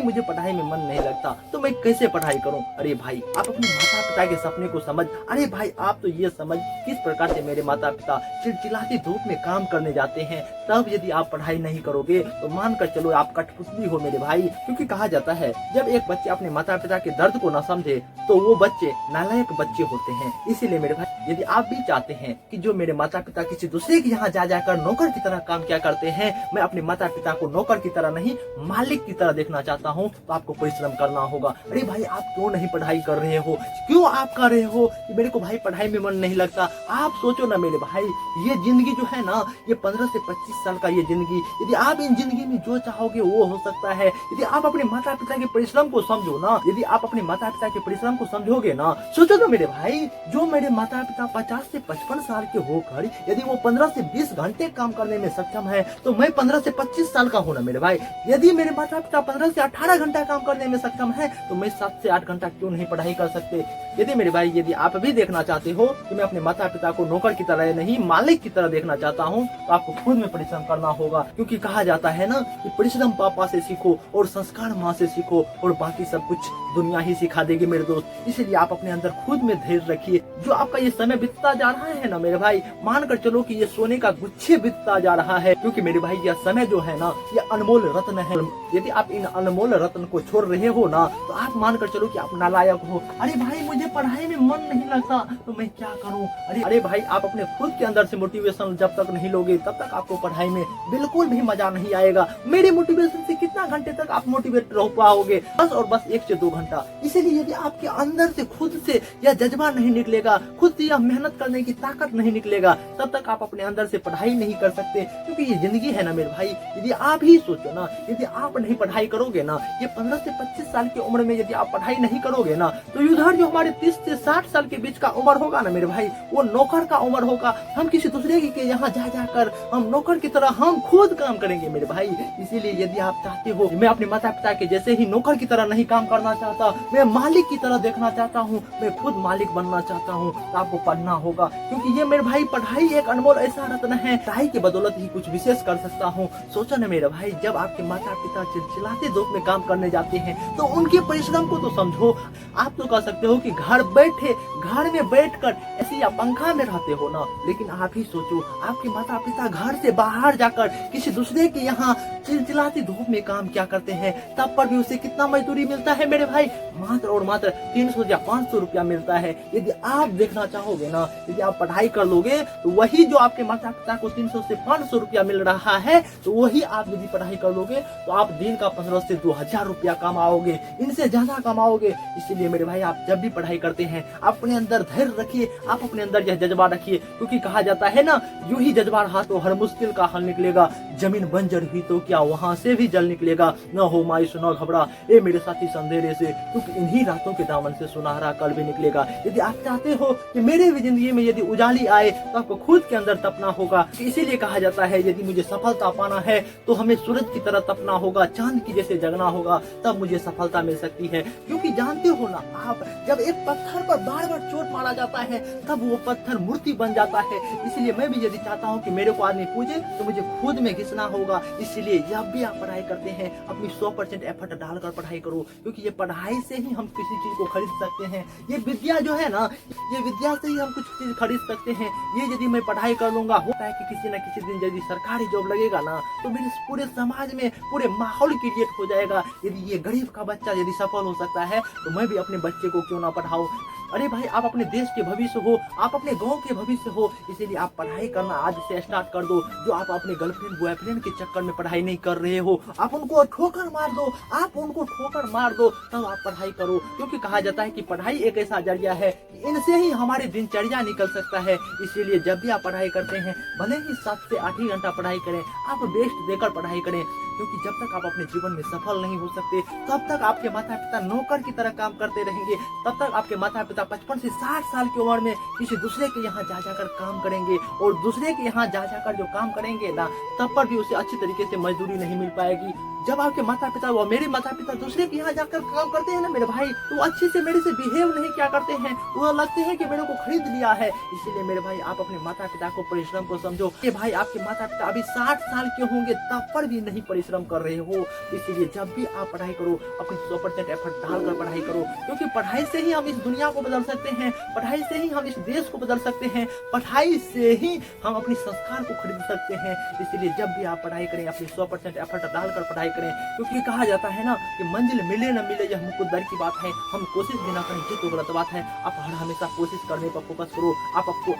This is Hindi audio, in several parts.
भाई मुझे पढ़ाई में मन नहीं लगता, तो मैं कैसे पढ़ाई करूं। अरे भाई आप अपने माता पिता के सपने को समझ। अरे भाई आप तो ये समझ किस प्रकार से मेरे माता पिता चिलचिलाती धूप में काम करने जाते हैं, तब यदि आप पढ़ाई नहीं करोगे तो मानकर चलो आप कठपुतली हो मेरे भाई। क्योंकि कहा जाता है जब एक बच्चे अपने माता पिता के दर्द को न समझे तो वो बच्चे नालायक बच्चे होते हैं। इसीलिए मेरे भाई यदि आप भी चाहते हैं कि जो मेरे माता पिता किसी दूसरे के यहाँ जा जाकर नौकर की तरह काम क्या करते हैं, मैं अपने माता पिता को नौकर की तरह नहीं मालिक की तरह देखना चाहता हूँ, तो आपको परिश्रम करना होगा। अरे भाई आप क्यों नहीं पढ़ाई कर रहे हो, क्यों आप कर रहे हो कि मेरे को भाई पढ़ाई में मन नहीं लगता। आप सोचो ना मेरे भाई, ये जिंदगी जो है ना, ये 15 से 25 साल का ये जिंदगी, यदि आप इन जिंदगी में जो चाहोगे वो हो सकता है। यदि आप अपने माता पिता के परिश्रम को समझो ना, यदि आप अपने माता पिता के परिश्रम को समझोगे ना, सोचो ना मेरे भाई, जो मेरे माता पिता 50 से 55 साल के होकर यदि वो 15 से 20 घंटे काम करने में सक्षम है, तो मैं 15 से 25 साल का हूँ ना मेरे भाई। यदि मेरे माता पिता 15 से 18 घंटा काम करने में सक्षम है, तो मैं 7 से 8 घंटा क्यों नहीं पढ़ाई कर सकते। यदि मेरे भाई यदि आप भी देखना चाहते हो कि मैं अपने माता पिता को नौकर की तरह नहीं मालिक की तरह देखना चाहता हूँ, तो आपको खुद में परिश्रम करना होगा। क्योंकि कहा जाता है ना कि परिश्रम पापा से सीखो और संस्कार माँ से सीखो, और बाकी सब कुछ दुनिया ही सिखा देगी मेरे दोस्त। इसलिए आप अपने अंदर खुद में धैर्य रखिए। जो आपका ये समय बीतता जा रहा है ना मेरे भाई, मानकर चलो कि ये सोने का गुच्छे बीतता जा रहा है। क्योंकि मेरे भाई यह समय जो है ना, ये अनमोल रत्न है। यदि आप इन अनमोल रत्न को छोड़ रहे हो ना, तो आप मानकर चलो कि आप नालायक हो। अरे भाई मुझे पढ़ाई में मन नहीं लगता, तो मैं क्या करूं। अरे भाई आप अपने खुद के अंदर से मोटिवेशन जब तक नहीं लोगे, तब तक आपको पढ़ाई में बिल्कुल भी मजा नहीं आएगा। मेरे मोटिवेशन से कितना घंटे तक आप मोटिवेट रह पाओगे, बस और बस 1 से 2 घंटा। इसीलिए यदि आपके अंदर से खुद से यह जज्बा नहीं निकलेगा, खुद से यह मेहनत करने की ताकत नहीं निकलेगा, तब तक आप अपने अंदर से पढ़ाई नहीं कर सकते। क्योंकि ये जिंदगी है ना मेरे भाई, यदि आप ही सोचो ना, यदि आप नहीं पढ़ाई करोगे ना, ये 15 से 25 साल की उम्र में यदि आप पढ़ाई नहीं करोगे ना, तो इधर जो हमारे 30 से 60 साल के बीच का उम्र होगा ना मेरे भाई, वो नौकर का उम्र होगा। हम किसी दूसरे के यहाँ जा जाकर हम नौकर की तरह हम खुद काम करेंगे मेरे भाई। इसीलिए यदि आप चाहते हो, मैं अपने माता पिता के जैसे ही नौकर की तरह नहीं काम करना चाहता, मैं मालिक की तरह देखना चाहता हूँ, मैं खुद मालिक बनना चाहता हूँ, तो आपको पढ़ना होगा। क्योंकि ये मेरे भाई पढ़ाई एक अनमोल ऐसा रत्न है, पढ़ाई की बदौलत ही कुछ विशेष कर सकता हूँ। सोचो ना मेरे भाई, जब आपके माता पिता चिलचिलाते धूप में काम करने जाते हैं, तो उनके परिश्रम को तो समझो। आप तो कह सकते हो कि घर में बैठकर ऐसी या पंखा में रहते हो ना, लेकिन आप ही सोचो, आपके माता पिता घर से बाहर जाकर किसी दूसरे के यहाँ चिलचिलाती धूप में काम क्या करते हैं, तब पर भी उसे कितना मजदूरी मिलता है मेरे भाई, मात्र और मात्र 300 या 500 रुपया मिलता है। यदि आप देखना चाहोगे ना, यदि आप पढ़ाई कर लोगे, तो वही जो आपके माता पिता को 300 से 500 रुपया मिल रहा है, तो वही आप यदि पढ़ाई कर लोगे, तो आप दिन का 15 से 2000 रुपया कमाओगे, इनसे ज्यादा कमाओगे। इसीलिए मेरे भाई आप जब भी पढ़ाई करते हैं, अपने अंदर धैर्य रखिए, आप अपने अंदर यह जज्बा रखिए। क्योंकि कहा जाता है ना, यूं ही जज्बा रहा तो हर मुश्किल का हल निकलेगा। जमीन बंजर हुई तो क्या वहां से भी जल निकलेगा। न हो मायूस न घबरा ए मेरे साथी संदेरे से, क्योंकि इन्हीं रातों के दामन से सुनहरा कल भी निकलेगा। यदि आप चाहते हो कि मेरे भी जिंदगी में यदि उजाली आए, तो आपको खुद के अंदर तपना होगा। इसीलिए कहा जाता है यदि मुझे सफलता पाना है, तो हमें सूरज की तरह तपना होगा, चांद की जैसे जगना होगा, तब मुझे सफलता मिल सकती है। क्योंकि जानते हो ना आप, जब एक पत्थर पर बार बार चोट मारा जाता है, तब वो पत्थर मूर्ति बन जाता है। इसलिए मैं भी यदि चाहता हूँ कि मेरे को आदमी पूजे, तो मुझे खुद में घिसना होगा। इसलिए जब भी आप पढ़ाई करते हैं, अपनी 100% एफर्ट डालकर पढ़ाई करो। क्योंकि ये पढ़ाई से ही हम किसी चीज को खरीद सकते हैं। ये विद्या जो है ना, ये विद्या से ही हम कुछ चीज खरीद सकते हैं। ये यदि मैं पढ़ाई कर लूंगा, होता है कि किसी न किसी दिन यदि सरकारी जॉब लगेगा ना, तो मेरे पूरे समाज में पूरे माहौल क्रिएट हो जाएगा। यदि ये गरीब का बच्चा यदि सफल हो सकता है, तो मैं भी अपने बच्चे को क्यों ना पढ़ाऊं। अरे भाई आप अपने देश के भविष्य हो, आप अपने गांव के भविष्य हो। इसीलिए आप पढ़ाई करना आज से स्टार्ट कर दो। जो आप अपने गर्लफ्रेंड बॉयफ्रेंड के चक्कर में पढ़ाई नहीं कर रहे हो, आप उनको ठोकर मार दो, आप उनको ठोकर मार दो, तब आप पढ़ाई करो। क्योंकि कहा जाता है कि पढ़ाई एक ऐसा जरिया है, इनसे ही हमारे दिनचर्या निकल सकता है। इसीलिए जब भी आप पढ़ाई करते हैं, भले ही 7 से 8 ही घंटा पढ़ाई करें, आप बेस्ट देकर पढ़ाई करें। क्योंकि जब तक आप अपने जीवन में सफल नहीं हो सकते, तब तक आपके माता पिता नौकर की तरह काम करते रहेंगे, तब तक आपके माता पिता पिता 55 से 60 साल की उम्र में किसी दूसरे के यहाँ जा जाकर काम करेंगे और दूसरे के यहाँ जा जाकर जो काम करेंगे ना, तब पर भी उसे अच्छी तरीके से मजदूरी नहीं मिल पाएगी। जब आपके माता पिता व मेरे माता पिता दूसरे के यहाँ जाकर काम करते हैं ना मेरे भाई, तो वो अच्छे से मेरे से बिहेव नहीं क्या करते हैं, वो लगते हैं कि मेरे को खरीद लिया है। इसीलिए मेरे भाई आप अपने माता पिता को परिश्रम को समझो। ये भाई आपके माता पिता अभी 60 साल के होंगे तब पर भी नहीं परिश्रम कर रहे हो। इसीलिए जब भी आप पढ़ाई करो अपनी 100% एफर्ट डालकर पढ़ाई करो, क्योंकि पढ़ाई से ही हम इस दुनिया को बदल सकते हैं, पढ़ाई से ही हम इस देश को बदल सकते हैं, पढ़ाई से ही हम अपनी संस्कार को खरीद सकते हैं। इसलिए जब भी आप पढ़ाई करें अपनी 100% एफर्ट डालकर पढ़ाई करें, क्योंकि कहा जाता है ना कि मंजिल मिले न मिले यह मुकुद्दर की बात है, हम कोशिश भी ना करें ये तो गलत बात है। आप हर हमेशा कोशिश करने पर फोकस करो, आपको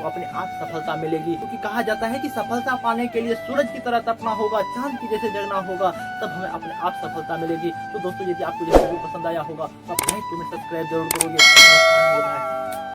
अपने आप सफलता मिलेगी। क्योंकि कहा जाता है कि सफलता पाने के लिए सूरज की तरह तपना होगा, चांद की जैसे जगना होगा, तब हमें अपने आप सफलता मिलेगी। तो दोस्तों यदि आपको ये वीडियो पसंद आया होगा तो आप लाइक कमेंट सब्सक्राइब जरूर करोगे।